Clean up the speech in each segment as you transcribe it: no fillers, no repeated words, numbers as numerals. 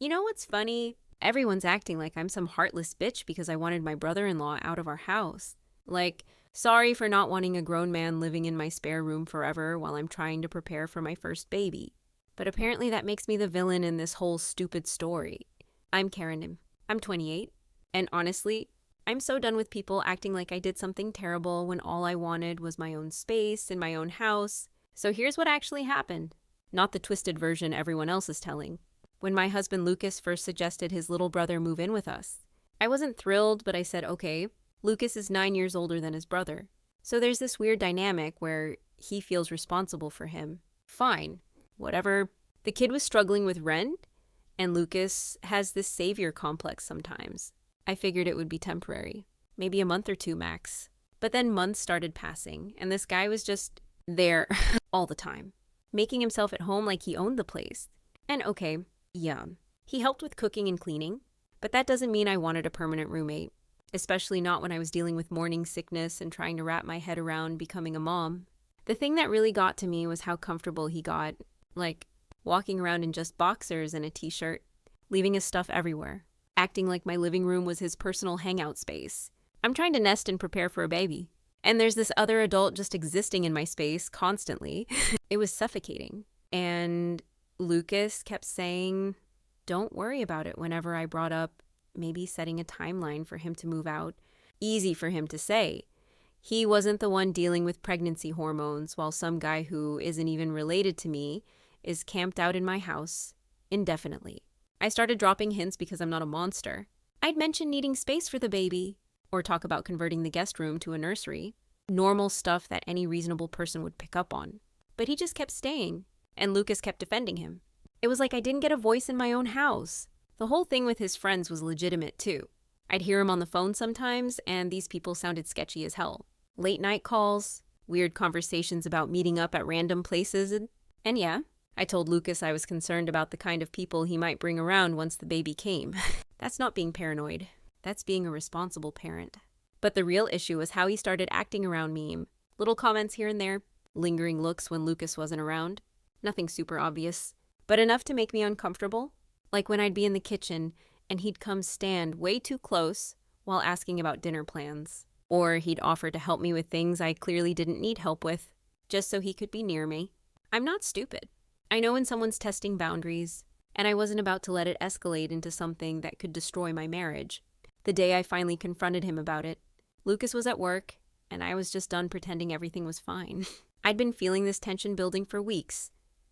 You know what's funny? Everyone's acting like I'm some heartless bitch because I wanted my brother-in-law out of our house. Like, sorry for not wanting a grown man living in my spare room forever while I'm trying to prepare for my first baby. But apparently that makes me the villain in this whole stupid story. I'm Karen. I'm 28. And honestly, I'm so done with people acting like I did something terrible when all I wanted was my own space in my own house. So here's what actually happened. Not the twisted version everyone else is telling. When my husband Lucas first suggested his little brother move in with us, I wasn't thrilled, but I said, okay. Lucas is 9 years older than his brother. So there's this weird dynamic where he feels responsible for him. Fine, whatever. The kid was struggling with rent, and Lucas has this savior complex sometimes. I figured it would be temporary, maybe a month or two max. But then months started passing, and this guy was just there all the time, making himself at home like he owned the place. And okay, yeah, he helped with cooking and cleaning, but that doesn't mean I wanted a permanent roommate, especially not when I was dealing with morning sickness and trying to wrap my head around becoming a mom. The thing that really got to me was how comfortable he got, like walking around in just boxers and a t-shirt, leaving his stuff everywhere, acting like my living room was his personal hangout space. I'm trying to nest and prepare for a baby, and there's this other adult just existing in my space constantly. It was suffocating. And Lucas kept saying, don't worry about it whenever I brought up maybe setting a timeline for him to move out. Easy for him to say. He wasn't the one dealing with pregnancy hormones while some guy who isn't even related to me is camped out in my house indefinitely. I started dropping hints because I'm not a monster. I'd mention needing space for the baby, or talk about converting the guest room to a nursery. Normal stuff that any reasonable person would pick up on. But he just kept staying, and Lucas kept defending him. It was like I didn't get a voice in my own house. The whole thing with his friends was legitimate too. I'd hear him on the phone sometimes, and these people sounded sketchy as hell. Late night calls, weird conversations about meeting up at random places, and yeah, I told Lucas I was concerned about the kind of people he might bring around once the baby came. That's not being paranoid. That's being a responsible parent. But the real issue was how he started acting around me. Little comments here and there, lingering looks when Lucas wasn't around. Nothing super obvious, but enough to make me uncomfortable. Like when I'd be in the kitchen and he'd come stand way too close while asking about dinner plans. Or he'd offer to help me with things I clearly didn't need help with, just so he could be near me. I'm not stupid. I know when someone's testing boundaries, and I wasn't about to let it escalate into something that could destroy my marriage. The day I finally confronted him about it, Lucas was at work, and I was just done pretending everything was fine. I'd been feeling this tension building for weeks,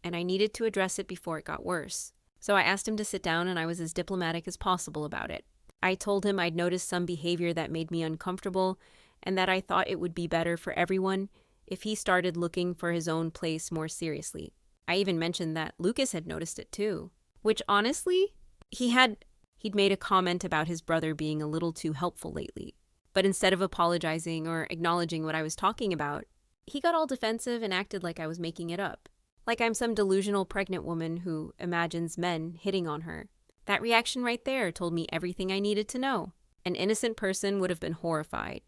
and I needed to address it before it got worse. So I asked him to sit down, and I was as diplomatic as possible about it. I told him I'd noticed some behavior that made me uncomfortable, and that I thought it would be better for everyone if he started looking for his own place more seriously. I even mentioned that Lucas had noticed it too, which honestly, he'd made a comment about his brother being a little too helpful lately. But instead of apologizing or acknowledging what I was talking about, he got all defensive and acted like I was making it up. Like I'm some delusional pregnant woman who imagines men hitting on her. That reaction right there told me everything I needed to know. An innocent person would have been horrified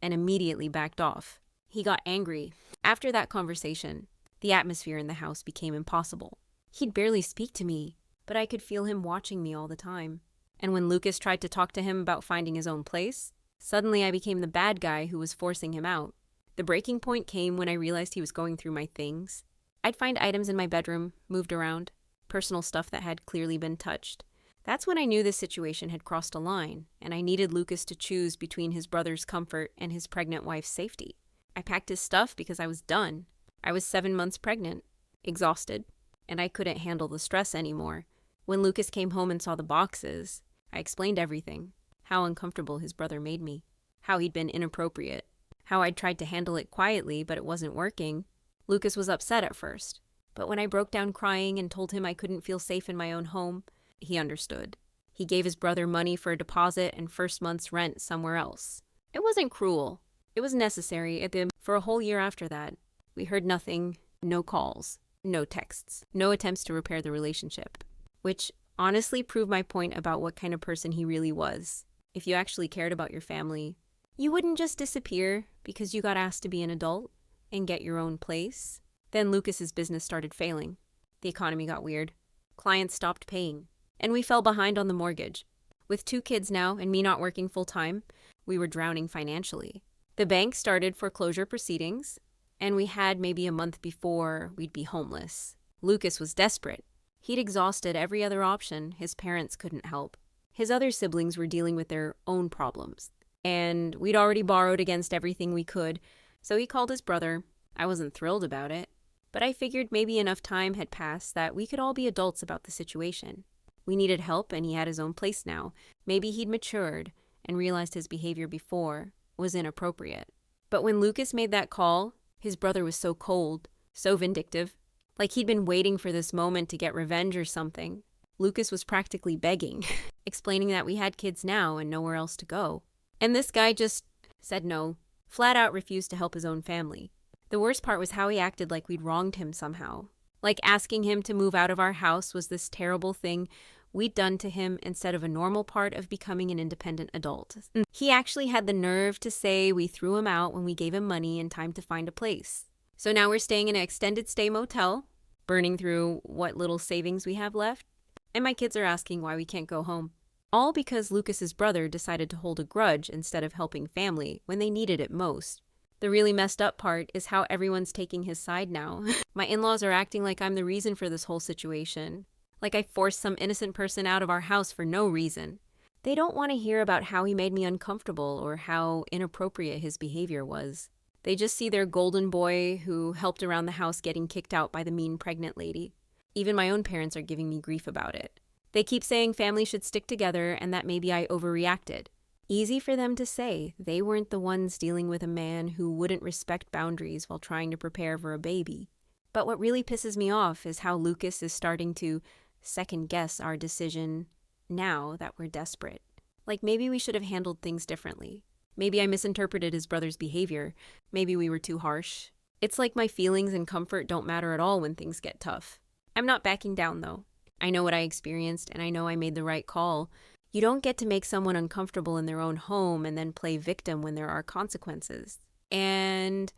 and immediately backed off. He got angry. After that conversation, the atmosphere in the house became impossible. He'd barely speak to me, but I could feel him watching me all the time. And when Lucas tried to talk to him about finding his own place, suddenly I became the bad guy who was forcing him out. The breaking point came when I realized he was going through my things. I'd find items in my bedroom, moved around, personal stuff that had clearly been touched. That's when I knew this situation had crossed a line, and I needed Lucas to choose between his brother's comfort and his pregnant wife's safety. I packed his stuff because I was done. I was 7 months pregnant, exhausted, and I couldn't handle the stress anymore. When Lucas came home and saw the boxes, I explained everything. How uncomfortable his brother made me. How he'd been inappropriate. How I'd tried to handle it quietly, but it wasn't working. Lucas was upset at first, but when I broke down crying and told him I couldn't feel safe in my own home, he understood. He gave his brother money for a deposit and first month's rent somewhere else. It wasn't cruel. It was necessary. For a whole year after that, we heard nothing, no calls, no texts, no attempts to repair the relationship, which honestly proved my point about what kind of person he really was. If you actually cared about your family, you wouldn't just disappear because you got asked to be an adult and get your own place. Then Lucas's business started failing. The economy got weird. Clients stopped paying. And we fell behind on the mortgage. With 2 kids now and me not working full time, we were drowning financially. The bank started foreclosure proceedings, and we had maybe a month before we'd be homeless. Lucas was desperate. He'd exhausted every other option. His parents couldn't help. His other siblings were dealing with their own problems. And we'd already borrowed against everything we could, so he called his brother. I wasn't thrilled about it, but I figured maybe enough time had passed that we could all be adults about the situation. We needed help, and he had his own place now. Maybe he'd matured and realized his behavior before was inappropriate. But when Lucas made that call, his brother was so cold, so vindictive, like he'd been waiting for this moment to get revenge or something. Lucas was practically begging, explaining that we had kids now and nowhere else to go. And this guy just said no, flat out refused to help his own family. The worst part was how he acted like we'd wronged him somehow. Like asking him to move out of our house was this terrible thing we'd done to him instead of a normal part of becoming an independent adult. He actually had the nerve to say we threw him out when we gave him money and time to find a place. So now we're staying in an extended stay motel, burning through what little savings we have left, and my kids are asking why we can't go home. All because Lucas's brother decided to hold a grudge instead of helping family when they needed it most. The really messed up part is how everyone's taking his side now. My in-laws are acting like I'm the reason for this whole situation. Like I forced some innocent person out of our house for no reason. They don't want to hear about how he made me uncomfortable or how inappropriate his behavior was. They just see their golden boy who helped around the house getting kicked out by the mean pregnant lady. Even my own parents are giving me grief about it. They keep saying family should stick together and that maybe I overreacted. Easy for them to say. They weren't the ones dealing with a man who wouldn't respect boundaries while trying to prepare for a baby. But what really pisses me off is how Lucas is starting to second guess our decision now that we're desperate. Like maybe we should have handled things differently. Maybe I misinterpreted his brother's behavior. Maybe we were too harsh. It's like my feelings and comfort don't matter at all when things get tough. I'm not backing down though. I know what I experienced and I know I made the right call. You don't get to make someone uncomfortable in their own home and then play victim when there are consequences. And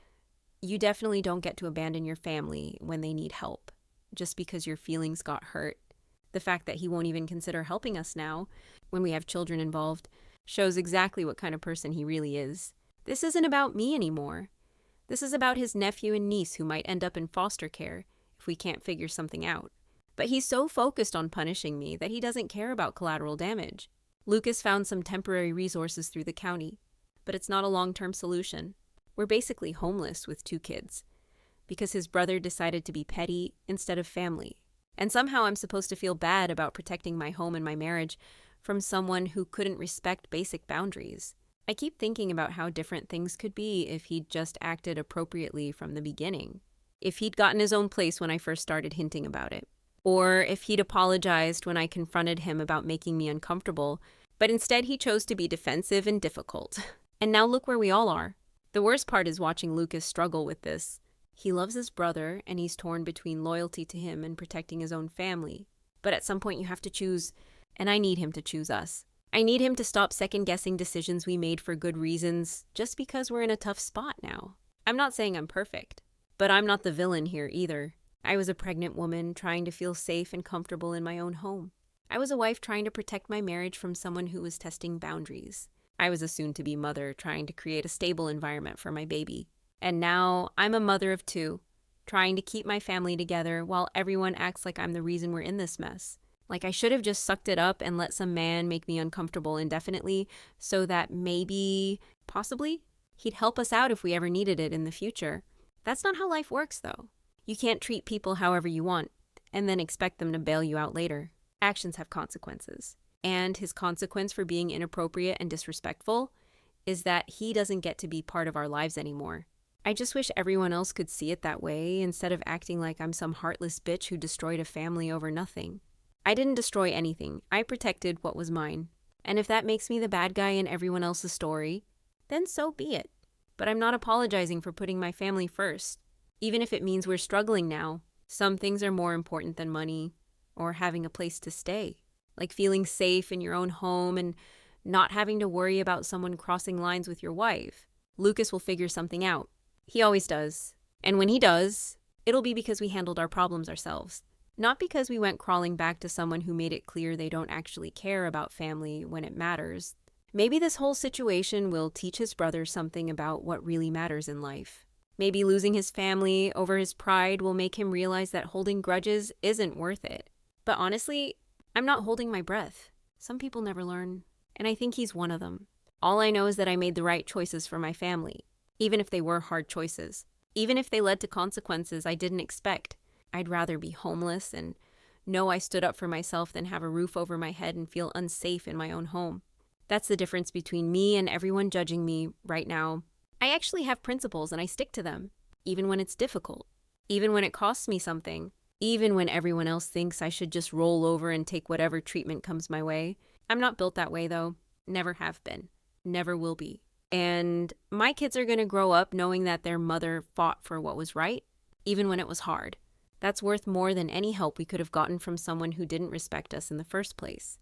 you definitely don't get to abandon your family when they need help just because your feelings got hurt. The fact that he won't even consider helping us now, when we have children involved, shows exactly what kind of person he really is. This isn't about me anymore. This is about his nephew and niece who might end up in foster care if we can't figure something out. But he's so focused on punishing me that he doesn't care about collateral damage. Lucas found some temporary resources through the county, but it's not a long-term solution. We're basically homeless with 2 kids because his brother decided to be petty instead of family. And somehow I'm supposed to feel bad about protecting my home and my marriage from someone who couldn't respect basic boundaries. I keep thinking about how different things could be if he'd just acted appropriately from the beginning. If he'd gotten his own place when I first started hinting about it. Or if he'd apologized when I confronted him about making me uncomfortable, but instead he chose to be defensive and difficult. And now look where we all are. The worst part is watching Lucas struggle with this. He loves his brother, and he's torn between loyalty to him and protecting his own family. But at some point you have to choose, and I need him to choose us. I need him to stop second-guessing decisions we made for good reasons just because we're in a tough spot now. I'm not saying I'm perfect, but I'm not the villain here either. I was a pregnant woman trying to feel safe and comfortable in my own home. I was a wife trying to protect my marriage from someone who was testing boundaries. I was a soon-to-be mother trying to create a stable environment for my baby. And now I'm a mother of 2, trying to keep my family together while everyone acts like I'm the reason we're in this mess. Like I should have just sucked it up and let some man make me uncomfortable indefinitely so that maybe, possibly, he'd help us out if we ever needed it in the future. That's not how life works though. You can't treat people however you want and then expect them to bail you out later. Actions have consequences. And his consequence for being inappropriate and disrespectful is that he doesn't get to be part of our lives anymore. I just wish everyone else could see it that way instead of acting like I'm some heartless bitch who destroyed a family over nothing. I didn't destroy anything. I protected what was mine. And if that makes me the bad guy in everyone else's story, then so be it. But I'm not apologizing for putting my family first. Even if it means we're struggling now, some things are more important than money or having a place to stay. Like feeling safe in your own home and not having to worry about someone crossing lines with your wife. Lucas will figure something out. He always does. And when he does, it'll be because we handled our problems ourselves. Not because we went crawling back to someone who made it clear they don't actually care about family when it matters. Maybe this whole situation will teach his brother something about what really matters in life. Maybe losing his family over his pride will make him realize that holding grudges isn't worth it. But honestly, I'm not holding my breath. Some people never learn, and I think he's one of them. All I know is that I made the right choices for my family, even if they were hard choices. Even if they led to consequences I didn't expect. I'd rather be homeless and know I stood up for myself than have a roof over my head and feel unsafe in my own home. That's the difference between me and everyone judging me right now. I actually have principles and I stick to them, even when it's difficult, even when it costs me something, even when everyone else thinks I should just roll over and take whatever treatment comes my way. I'm not built that way though. Never have been. Never will be. And my kids are going to grow up knowing that their mother fought for what was right, even when it was hard. That's worth more than any help we could have gotten from someone who didn't respect us in the first place.